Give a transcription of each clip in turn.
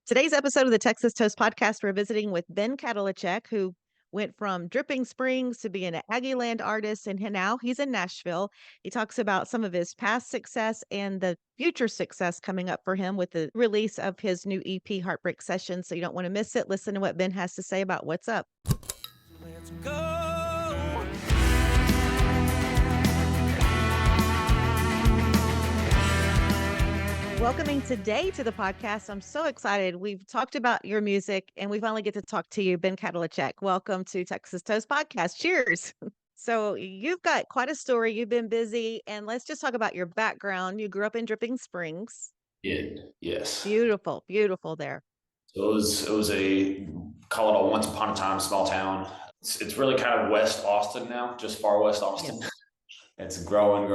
Today's episode of the Texas Toast Podcast, we're visiting with Ben Kadlacek, who went from Dripping Springs to being an Aggie Land artist, and now he's in Nashville. He talks about some of his past success and the future success coming up for him with the release of his new EP, Heartbreak Sessions. So you don't want to miss it. Listen to what Ben has to say about what's up. Let's go. Welcoming today to the podcast. I'm so excited. We've talked about your music and we finally get to talk to you, Ben Kadlacek. Welcome to Texas Toast Podcast. Cheers. So you've got quite a story. You've been busy, and let's just talk about your background. You grew up in Dripping Springs. Yes. Beautiful, beautiful there. So it was call it a once upon a time small town. It's really kind of West Austin now, just far West Austin. Yes. It's growing. You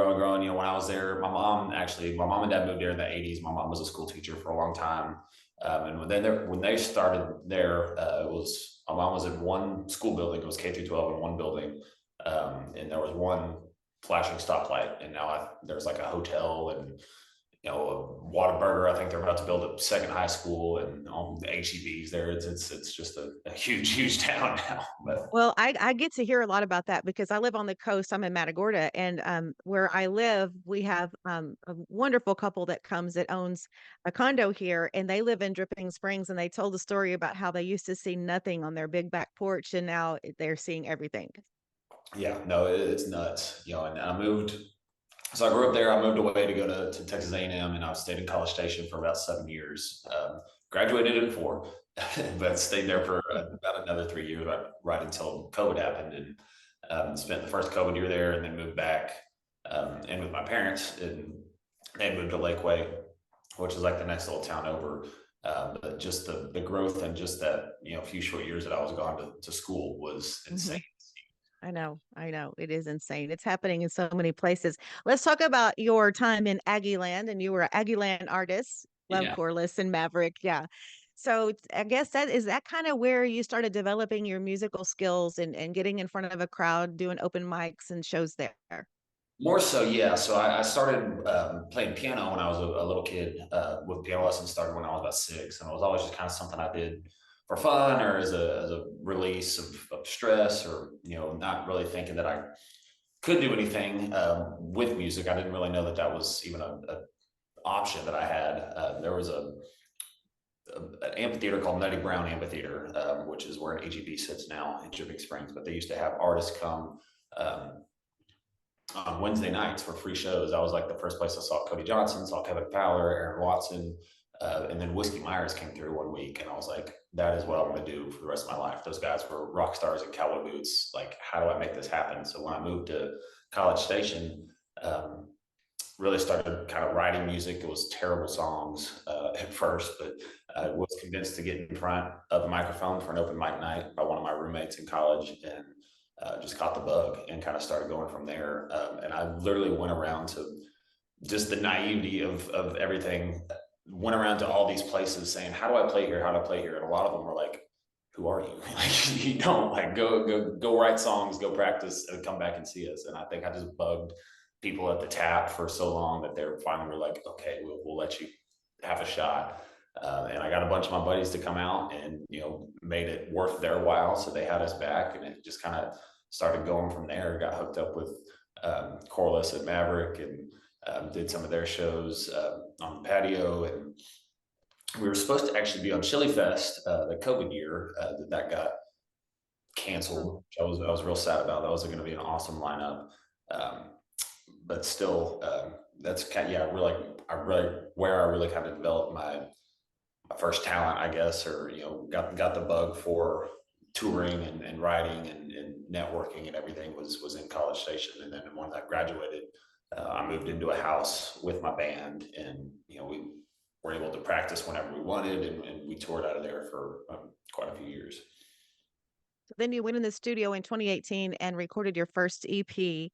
know, when I was there, my mom and dad moved there in the 80s. My mom was a school teacher for a long time. And when they started there, my mom was in one school building. It was K through 12 in one building. And there was one flashing stoplight. And now there's like a hotel and, you know, a Whataburger. I think they're about to build a second high school, and all the HEBs there. It's just a huge town now. But Well, I get to hear a lot about that because I live on the coast. I'm in Matagorda, and where I live, we have a wonderful couple that owns a condo here, and they live in Dripping Springs. And they told the story about how they used to see nothing on their big back porch, and now they're seeing everything. yeah, no, it's nuts. You know, and I moved. So I grew up there. I moved away to go to Texas A&M, and I stayed in College Station for about 7 years. Graduated in 4, but stayed there for about another 3 years, right until COVID happened, and spent the first COVID year there, and then moved back and with my parents, and they moved to Lakeway, which is like the next little town over. But just the growth and just that, you know, few short years that I was gone to school was insane. I know. It is insane. It's happening in so many places. Let's talk about your time in Aggie Land, and you were an Aggie Land artist, Love Yeah. Corliss and Maverick. Yeah. So I guess that kind of where you started developing your musical skills and getting in front of a crowd, doing open mics and shows there. More so, yeah. So I started playing piano when I was a little kid. With piano lessons started when I was about 6, and it was always just kind of something I did for fun or as a release of stress, or, you know, not really thinking that I could do anything with music. I didn't really know that was even a option that I had. There was an amphitheater called Nutty Brown Amphitheater, which is where an AGB sits now in Dripping Springs. But they used to have artists come on Wednesday nights for free shows. I was like the first place I saw Cody Johnson, saw Kevin Fowler, Aaron Watson, and then Whiskey Myers came through one week, and I was like, that is what I want to do for the rest of my life. Those guys were rock stars in cowboy boots. Like, how do I make this happen? So when I moved to College Station, really started kind of writing music. It was terrible songs at first, but I was convinced to get in front of a microphone for an open mic night by one of my roommates in college, and just caught the bug and kind of started going from there. And I literally went around to just the naivety of everything. Went around to all these places saying, how do I play here? How do I play here? And a lot of them were like, who are you? Like, you don't, like, go write songs, go practice, and come back and see us. And I think I just bugged people at the tap for so long that they finally were like, okay, we'll let you have a shot. And I got a bunch of my buddies to come out, and, you know, made it worth their while. So they had us back, and it just kind of started going from there. Got hooked up with Corliss and Maverick, and did some of their shows on the patio. And we were supposed to actually be on Chili Fest the COVID year that got canceled, which I was real sad about. That was going to be an awesome lineup. But still, that's kind of, yeah, where I really kind of developed my first talent, I guess, or, you know, got the bug for touring and writing and networking and everything was in College Station. And then when I graduated, I moved into a house with my band, and, you know, we were able to practice whenever we wanted, and we toured out of there for quite a few years. Then you went in the studio in 2018 and recorded your first EP,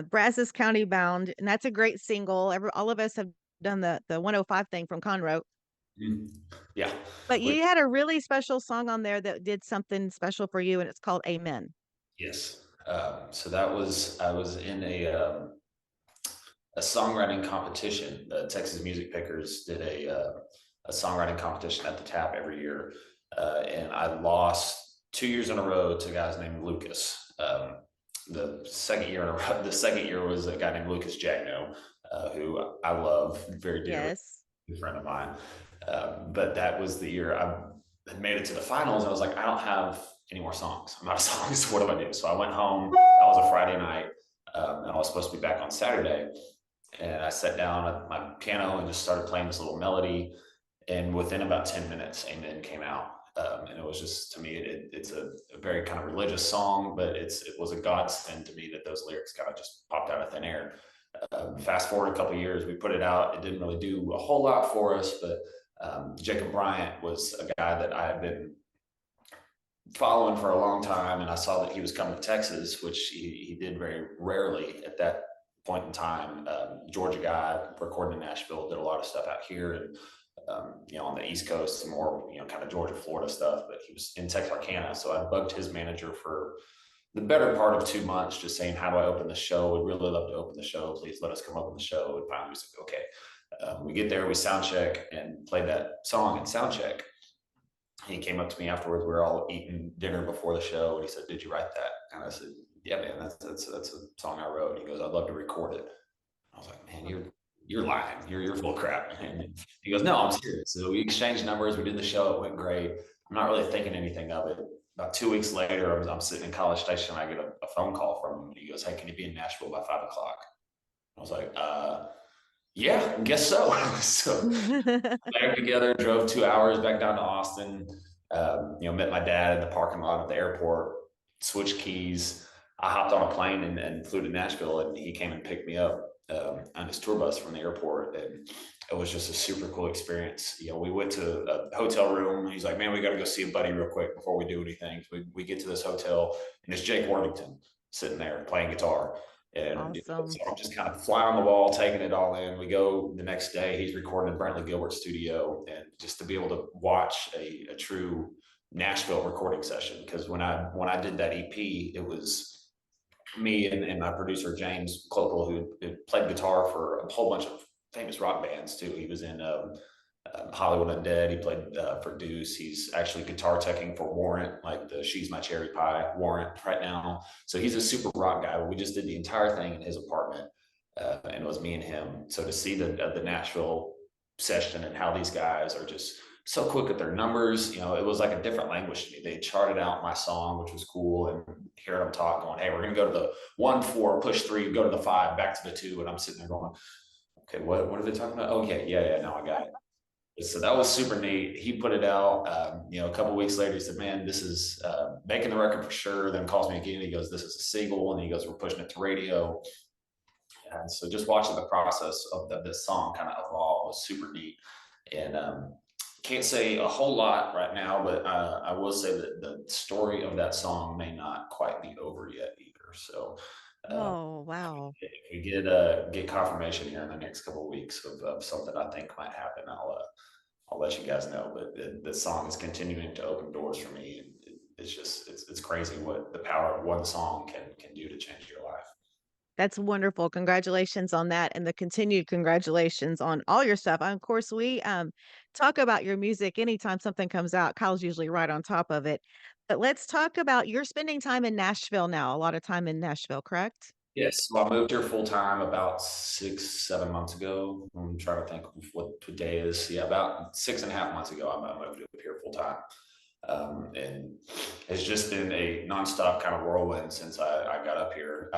Brazos County Bound, and that's a great single. All of us have done the 105 thing from Conroe. Yeah. But you had a really special song on there that did something special for you, and it's called Amen. Yes. So I was in a songwriting competition. The Texas Music Pickers did a songwriting competition at the Tap every year, and I lost 2 years in a row to guys named Lucas. The second year in a row, the second year was a guy named Lucas Jagno, who I love very dearly, Yes. a friend of mine. But that was the year I had made it to the finals. I was like, I don't have any more songs. I'm out of songs. What do I do? So I went home. That was a Friday night, and I was supposed to be back on Saturday. And I sat down at my piano and just started playing this little melody. And within about 10 minutes, Amen came out. And it was just, to me, it's a very kind of religious song, but it was a godsend to me that those lyrics kind of just popped out of thin air. Fast forward a couple of years, we put it out. It didn't really do a whole lot for us, but Jacob Bryant was a guy that I had been following for a long time, and I saw that he was coming to Texas, which he did very rarely at that point in time. Georgia guy, recording in Nashville, did a lot of stuff out here, and on the East Coast, some more kind of Georgia, Florida stuff. But he was in Texarkana, so I bugged his manager for the better part of 2 months, just saying, "How do I open the show? We'd really love to open the show. Please let us come open the show." And finally, we said, "Okay." We get there, we sound check, and played that song in sound check. He came up to me afterwards. We were all eating dinner before the show, and he said, "Did you write that?" And I said, "Yeah, man, that's a song I wrote." And he goes, "I'd love to record it." I was like, "Man, you're lying. You're full of crap." And he goes, "No, I'm serious." So we exchanged numbers. We did the show. It went great. I'm not really thinking anything of it. About 2 weeks later, I'm sitting in College Station. I get a phone call from him. And he goes, "Hey, can you be in Nashville by 5 o'clock?" I was like, yeah, I guess so." So back together, drove 2 hours back down to Austin. Met my dad in the parking lot at the airport, switched keys. I hopped on a plane and flew to Nashville, and he came and picked me up on his tour bus from the airport. And it was just a super cool experience. We went to a hotel room. He's like, "Man, we got to go see a buddy real quick before we do anything." So we get to this hotel, and it's Jake Worthington sitting there playing guitar. And Awesome. so I'm just kind of fly on the wall, taking it all in. We go the next day. He's recording in Brantley Gilbert's studio, and just to be able to watch a true Nashville recording session. Because when I did that EP, it was me and my producer James Clopel, who played guitar for a whole bunch of famous rock bands too. He was in Hollywood Undead. He played for Deuce. He's actually guitar teching for Warrant, like the "She's My Cherry Pie" Warrant right now. So he's a super rock guy. We just did the entire thing in his apartment, and it was me and him. So to see the Nashville session and how these guys are just so quick at their numbers, it was like a different language to me. They charted out my song, which was cool, and hearing them talk, going, "Hey, we're gonna go to the 1-4, push 3, go to the 5, back to the 2," and I'm sitting there going, "Okay, what are they talking about?" "Okay, yeah, no, I got it." So that was super neat. He put it out. A couple weeks later, he said, "Man, this is making the record for sure." Then calls me again. He goes, "This is a single," and he goes, "We're pushing it to radio." And so just watching the process of this song kind of evolve was super neat. And can't say a whole lot right now, but I will say that the story of that song may not quite be over yet either. So uh, Oh, wow. if we get confirmation here in the next couple of weeks of something I think might happen, I'll let you guys know. But the song is continuing to open doors for me, and it's crazy what the power of one song can do to change your life. That's wonderful. Congratulations on that and the continued congratulations on all your stuff. Of course, we talk about your music anytime something comes out. Kyle's usually right on top of it. But let's talk about you're spending time in Nashville now, a lot of time in Nashville, correct? Yes, so I moved here full time about 6, 7 months ago. I'm trying to think of what today is. Yeah, about 6.5 months ago, I moved up here full time. And it's just been a nonstop kind of whirlwind since I got up here.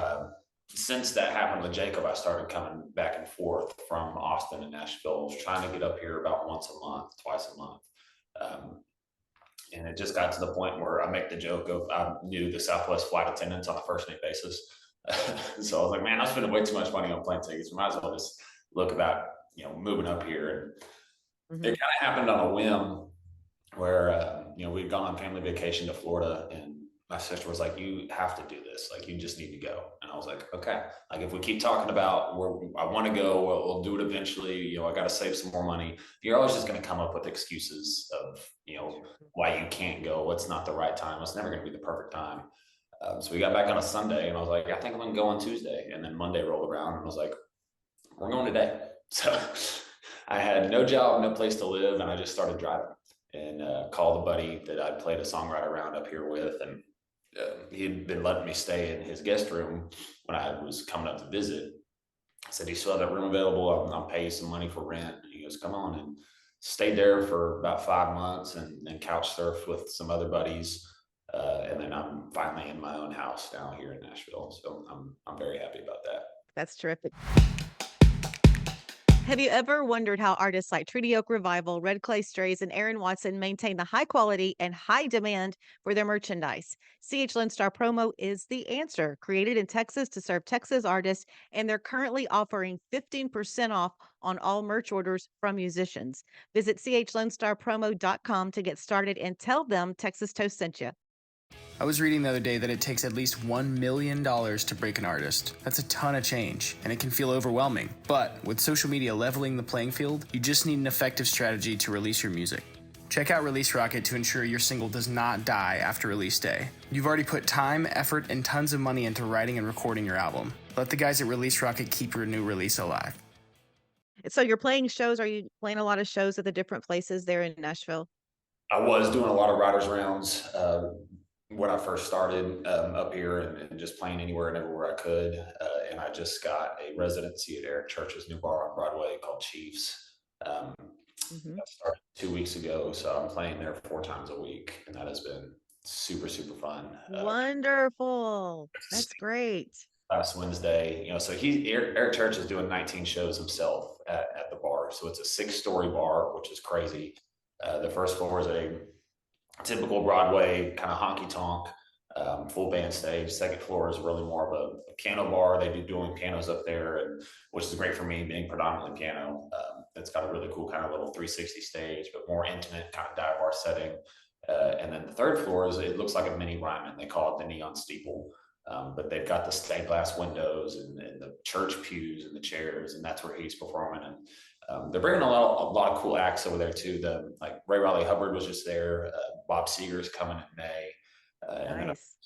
Since that happened with Jacob, I started coming back and forth from Austin and Nashville, trying to get up here about once a month, twice a month. Um, and it just got to the point where I make the joke of I knew the Southwest flight attendants on a first name basis. So I was like, man, I'm spending way too much money on plane tickets. We might as well just look about, moving up here. And Hmm. it kind of happened on a whim where, we'd gone on family vacation to Florida, and my sister was like, "You have to do this. Like, you just need to go." And I was like, "Okay. Like, if we keep talking about where I want to go, we'll do it eventually. I got to save some more money." You're always just going to come up with excuses of, why you can't go. It's not the right time. It's never going to be the perfect time. So we got back on a Sunday, and I was like, "I think I'm going to go on Tuesday." And then Monday rolled around, and I was like, "We're going today." So I had no job, no place to live, and I just started driving and called a buddy that I played a songwriter round up here with, and he'd been letting me stay in his guest room when I was coming up to visit. I said, "Do you still have that room available? I'll pay you some money for rent." And he goes, "Come on." And stayed there for about 5 months and couch surfed with some other buddies. And then I'm finally in my own house now here in Nashville. So I'm very happy about that. That's terrific. Have you ever wondered how artists like Treaty Oak Revival, Red Clay Strays, and Aaron Watson maintain the high quality and high demand for their merchandise? CH Lone Star Promo is the answer. Created in Texas to serve Texas artists, and they're currently offering 15% off on all merch orders from musicians. Visit chlonestarpromo.com to get started and tell them Texas Toast sent you. I was reading the other day that it takes at least $1 million to break an artist. That's a ton of change, and it can feel overwhelming. But with social media leveling the playing field, you just need an effective strategy to release your music. Check out Release Rocket to ensure your single does not die after release day. You've already put time, effort, and tons of money into writing and recording your album. Let the guys at Release Rocket keep your new release alive. So you're playing shows. Are you playing a lot of shows at the different places there in Nashville? I was doing a lot of writers rounds when I first started up here and just playing anywhere and everywhere I could. And I just got a residency at Eric Church's new bar on Broadway called Chiefs. Hmm. That started 2 weeks ago, so I'm playing there 4 times a week, and that has been super super fun. Wonderful. That's great. Last Wednesday, so Eric Church is doing 19 shows himself at the bar, so it's a 6-story bar, which is crazy. The first floor is a typical Broadway kind of honky tonk, full band stage. Second floor is really more of a piano bar. They do dueling pianos up there, and which is great for me being predominantly piano. It's got a really cool kind of little 360 stage, but more intimate kind of dive bar setting. And then the third floor it looks like a mini Ryman. They call it the Neon Steeple. But they've got the stained glass windows and the church pews and the chairs, and that's where he's performing. And they're bringing a lot of cool acts over there too. Like Ray Riley Hubbard was just there. Bob Seger's coming in May, and then Nice.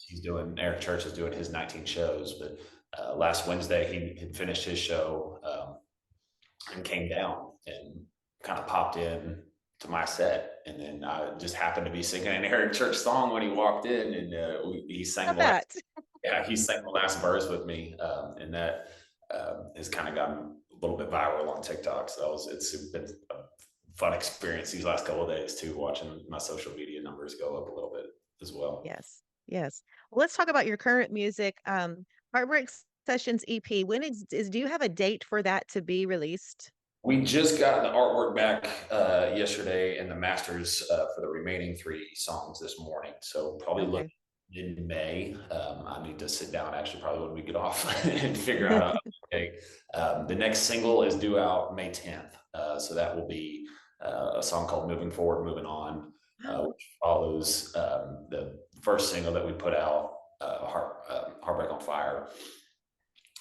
Eric Church is doing his 19 shows. But last Wednesday he had finished his show and came down and kind of popped in to my set, and then I just happened to be singing an Eric Church song when he walked in, and he sang Love that. yeah, he sang the last verse with me, and that has kind of gotten a little bit viral on TikTok. So it's been a fun experience these last couple of days too, watching my social media numbers go up a little bit as well. Yes. Yes. Well, let's talk about your current music. Heartbreak Sessions EP. When do you have a date for that to be released? We just got the artwork back yesterday and the masters for the remaining 3 songs this morning. So probably look Okay. in May. I need to sit down actually probably when we get off and figure out. Okay. The next single is due out May 10th. So that will be a song called Moving Forward, Moving On, which follows the first single that we put out, Heartbreak on Fire.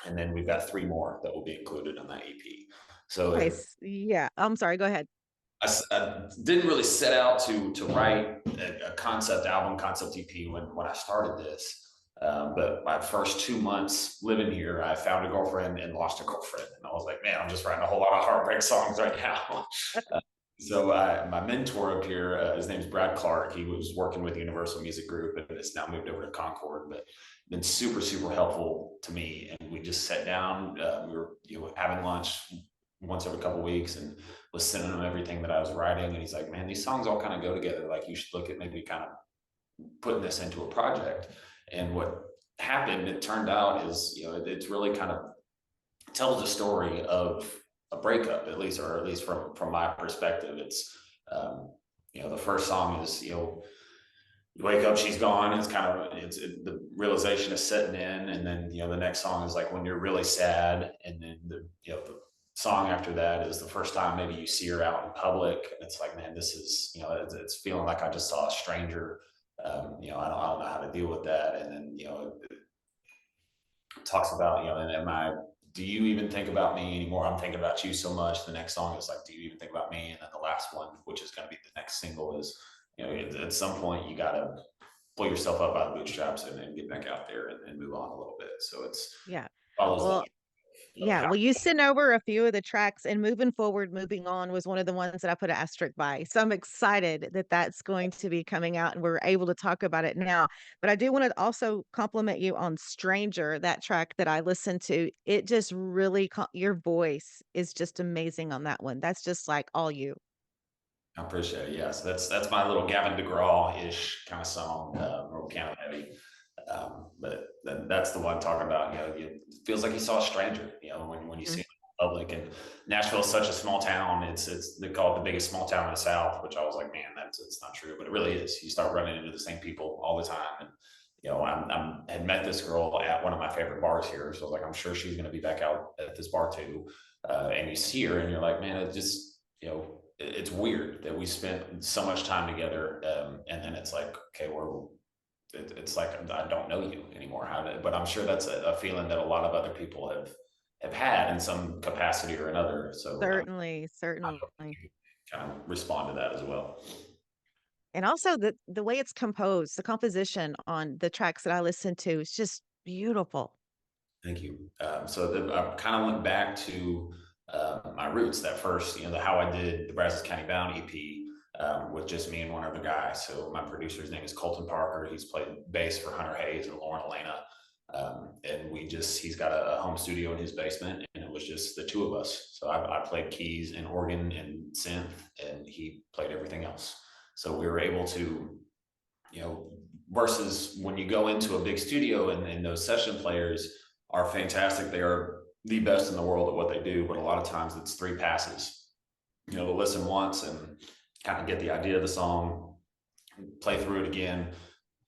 And then we've got 3 more that will be included on that EP. So Nice. Yeah. I'm sorry. Go ahead. I didn't really set out to write a concept album, concept EP when I started this. But my first 2 months living here, I found a girlfriend and lost a girlfriend. And I was like, man, I'm just writing a whole lot of heartbreak songs right now. So my mentor up here, his name's Brad Clark. He was working with Universal Music Group and has now moved over to Concord, but been super, super helpful to me. And we just sat down, we were having lunch once every couple of weeks and was sending him everything that I was writing. And he's like, man, these songs all kind of go together. Like you should look at maybe kind of putting this into a project. And what happened, it turned out is, it's really kind of tells the story of a breakup, at least from my perspective. It's, the first song is, you wake up, she's gone. It's kind of, the realization is setting in. And then, the next song is like when you're really sad. And then the song after that is the first time maybe you see her out in public. It's like, man, this is, it's feeling like I just saw a stranger. I don't know how to deal with that. And then, it talks about, do you even think about me anymore? I'm thinking about you so much. The next song is like, do you even think about me? And then the last one, which is going to be the next single, is, at some point you got to pull yourself up by the bootstraps and get back out there and move on a little bit. So it's Yeah. follows Well, that. of Yeah, how. well, you sent over a few of the tracks, and Moving Forward, Moving On was one of the ones that I put an asterisk by. So I'm excited that that's going to be coming out and we're able to talk about it now. But I do want to also compliment you on Stranger, that track that I listened to. It just really, your voice is just amazing on that one. That's just like all you. I appreciate it. Yes, that's my little Gavin DeGraw-ish kind of song, real piano heavy. But that's the one talking about, it feels like you saw a stranger, when you see Mhm. it in public. And Nashville is such a small town. It's they call it the biggest small town in the South, which I was like, man, it's not true, but it really is. You start running into the same people all the time. And had met this girl at one of my favorite bars here, so I was like, I'm sure she's going to be back out at this bar too. And you see her, and you're like, man, it just it's weird that we spent so much time together, and then it's like, okay, it's like I don't know you anymore. But I'm sure that's a feeling that a lot of other people have had in some capacity or another. So Certainly, I hope certainly. you kind of respond to that as well. And also the way it's composed, the composition on the tracks that I listen to is just beautiful. Thank you. I kind of went back to my roots. That first, the how I did the Brazos County Bound EP, with just me and one other guy. So my producer's name is Colton Parker. He's played bass for Hunter Hayes and Lauren Elena. And he's got a home studio in his basement, and it was just the two of us. So I played keys and organ and synth, and he played everything else. So we were able to, versus when you go into a big studio and those session players are fantastic. They are the best in the world at what they do, but a lot of times it's three passes. They'll listen once and kind of get the idea of the song, play through it again,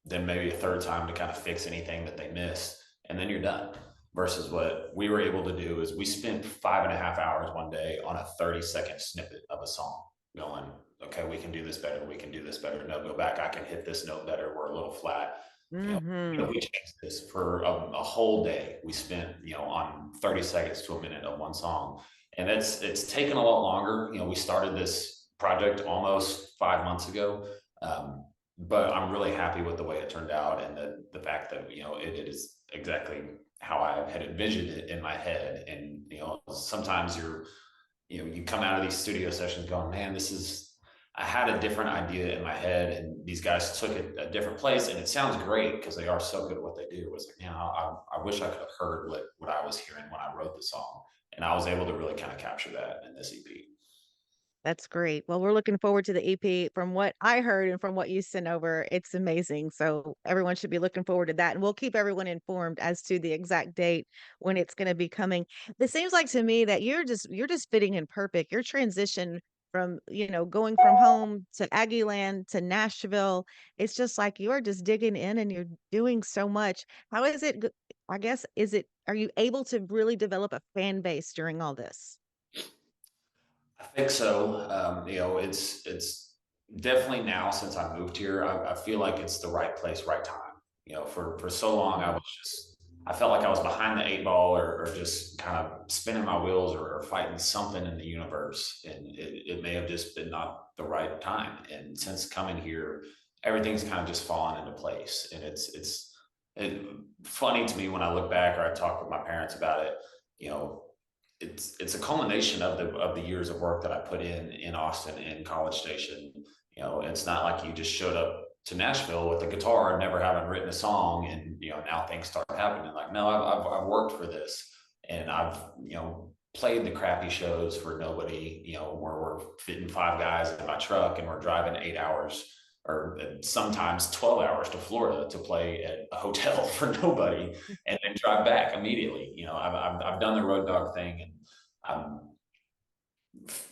then maybe a third time to kind of fix anything that they missed, and then you're done. Versus what we were able to do is we spent 5.5 hours one day on a 30-second snippet of a song, going, okay, we can do this better. We can do this better. No, go back. I can hit this note better. We're a little flat. Mhm. We changed this for a whole day. We spent, on 30 seconds to a minute of one song. And it's taken a lot longer. We started this project almost 5 months ago. But I'm really happy with the way it turned out, and the fact that, it is exactly how I had envisioned it in my head. And, sometimes you come out of these studio sessions going, man, I had a different idea in my head, and these guys took it a different place, and it sounds great because they are so good at what they do. It's like, I wish I could have heard what I was hearing when I wrote the song, and I was able to really kind of capture that in this EP. That's great. Well, we're looking forward to the EP. From what I heard and from what you sent over, it's amazing. So everyone should be looking forward to that. And we'll keep everyone informed as to the exact date when it's going to be coming. It seems like to me that you're just fitting in perfect. Your transition from, going from home to Aggie land to Nashville, it's just like you're just digging in and you're doing so much. How is it? I guess, are you able to really develop a fan base during all this? I think so. It's definitely now, since I moved here, I feel like it's the right place, right time. For so long I felt like I was behind the eight ball, or just kind of spinning my wheels, or fighting something in the universe, and it may have just been not the right time. And since coming here, everything's kind of just fallen into place, and it's funny to me when I look back, or I talk with my parents about it. You know, it's a culmination of the years of work that I put in Austin and College Station. It's not like you just showed up to Nashville with a guitar and never having written a song, and now things start happening. Like, no, I've worked for this, and I've played the crappy shows for nobody. Where we're fitting five guys in my truck and we're driving 8 hours, or sometimes 12 hours to Florida to play at a hotel for nobody, and then drive back immediately. I've done the road dog thing, and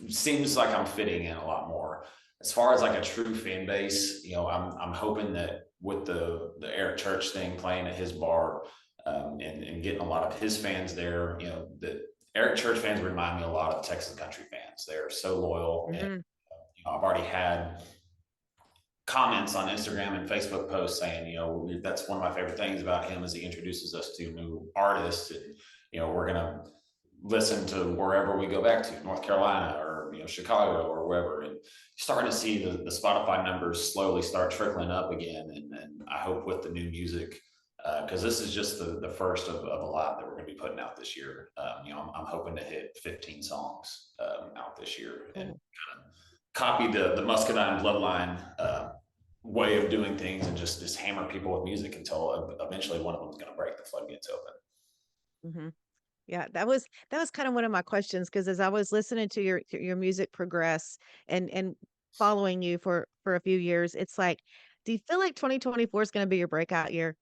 seems like I'm fitting in a lot more. As far as like a true fan base, I'm hoping that with the Eric Church thing, playing at his bar, and getting a lot of his fans there, that Eric Church fans remind me a lot of Texas country fans. They're so loyal, and Mhm. I've already had comments on Instagram and Facebook posts saying, that's one of my favorite things about him, is he introduces us to new artists, and we're gonna listen to wherever we go back to, North Carolina or Chicago or wherever, and starting to see the Spotify numbers slowly start trickling up again, and I hope with the new music, because this is just the first of a lot that we're going to be putting out this year. I'm hoping to hit 15 songs out this year and Cool. kind of copy the Muscadine bloodline way of doing things and just hammer people with music until eventually one of them is going to break the floodgates open. Hmm. Yeah, that was kind of one of my questions because as I was listening to your music progress and following you for a few years, it's like, do you feel like 2024 is going to be your breakout year?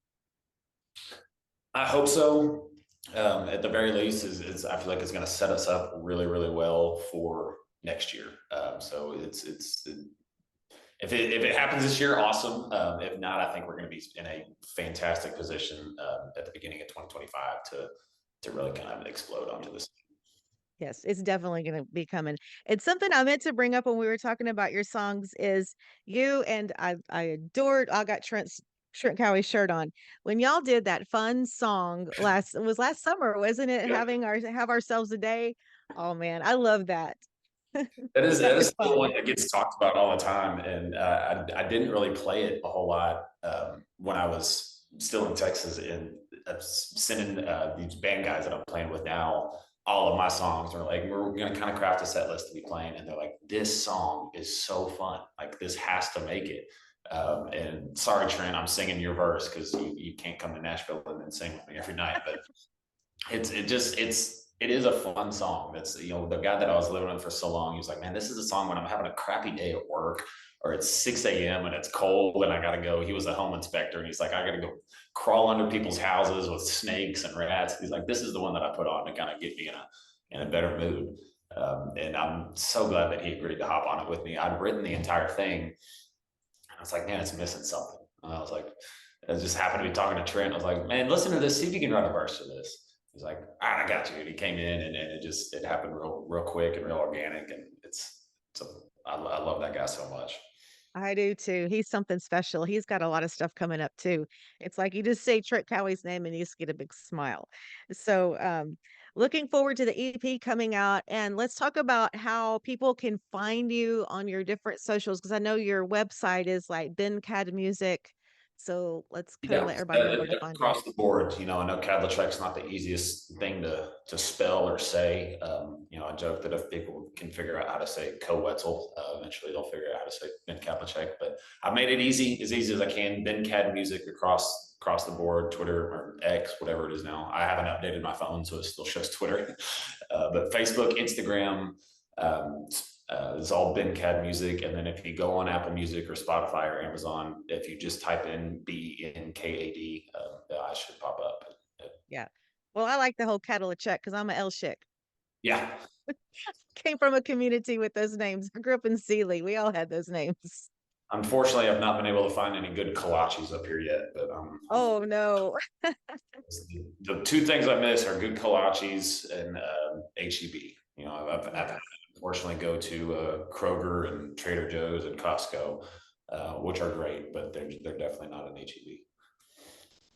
I hope so. At the very least, I feel like it's going to set us up really, really well for next year. So if it happens this year, awesome. If not, I think we're going to be in a fantastic position at the beginning of 2025 to really kind of explode onto this. Yes, it's definitely going to be coming. It's something I meant to bring up when we were talking about your songs is you and I adored I got Trent Cowie's shirt on. When y'all did that fun song last it was last summer, wasn't it? Yeah. Having our have ourselves a day. Oh man, I love that. That That was is still fun. one that gets talked about all the time, and I didn't really play it a whole lot when I was still in Texas. And sending these band guys that I'm playing with now all of my songs are like, we're going to kind of craft a set list to be playing, and they're like, this song is so fun, like this has to make it. And sorry, Trent, I'm singing your verse because you can't come to Nashville and then sing with me every night, but it is a fun song. That's, the guy that I was living with for so long, he was like, man, this is a song when I'm having a crappy day at work or it's 6 a.m. and it's cold and I gotta go. He was a home inspector and he's like, I gotta go crawl under people's houses with snakes and rats. He's like, this is the one that I put on to kind of get me in a better mood. And I'm so glad that he agreed to hop on it with me. I'd written the entire thing and I was like, man, it's missing something. And I was like, I just happened to be talking to Trent. I was like, man, listen to this, see if you can write a verse to this. He's like, all right, I got you. And he came in and it happened real quick and real organic. And I love that guy so much. I do too. He's something special. He's got a lot of stuff coming up too. It's like you just say Trent Cowie's name and you just get a big smile. So, looking forward to the EP coming out. And let's talk about how people can find you on your different socials because I know your website is like Ben Cad Music. So let's kind of Yeah, let everybody know where to find you. across the board. I know Kadlacek's not the easiest thing to spell or say. I joke that if people can figure out how to say Coetzel, eventually they'll figure out how to say Ben Kadlacek. But I've made it easy as I can. Ben Cad Music across the board, Twitter or X, whatever it is now. I haven't updated my phone, so it still shows Twitter. But Facebook, Instagram, it's all Ben Cad Music. And then if you go on Apple Music or Spotify or Amazon, if you just type in BNKAD, I should pop up. Yeah. Well, I like the whole Kadlacek because I'm a L chick. Yeah. Came from a community with those names. I grew up in Sealy. We all had those names. Unfortunately, I've not been able to find any good kolaches up here yet, but Oh no. the two things I miss are good kolaches and HEB. I've had to unfortunately go to Kroger and Trader Joe's and Costco, which are great, but they're definitely not an HEB.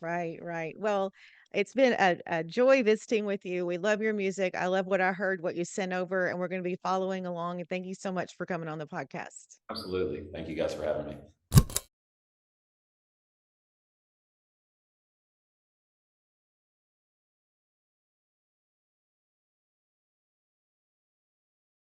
Right, right. Well, it's been a joy visiting with you. We love your music. I love what I heard, what you sent over, and we're going to be following along. And thank you so much for coming on the podcast. Absolutely. Thank you guys for having me.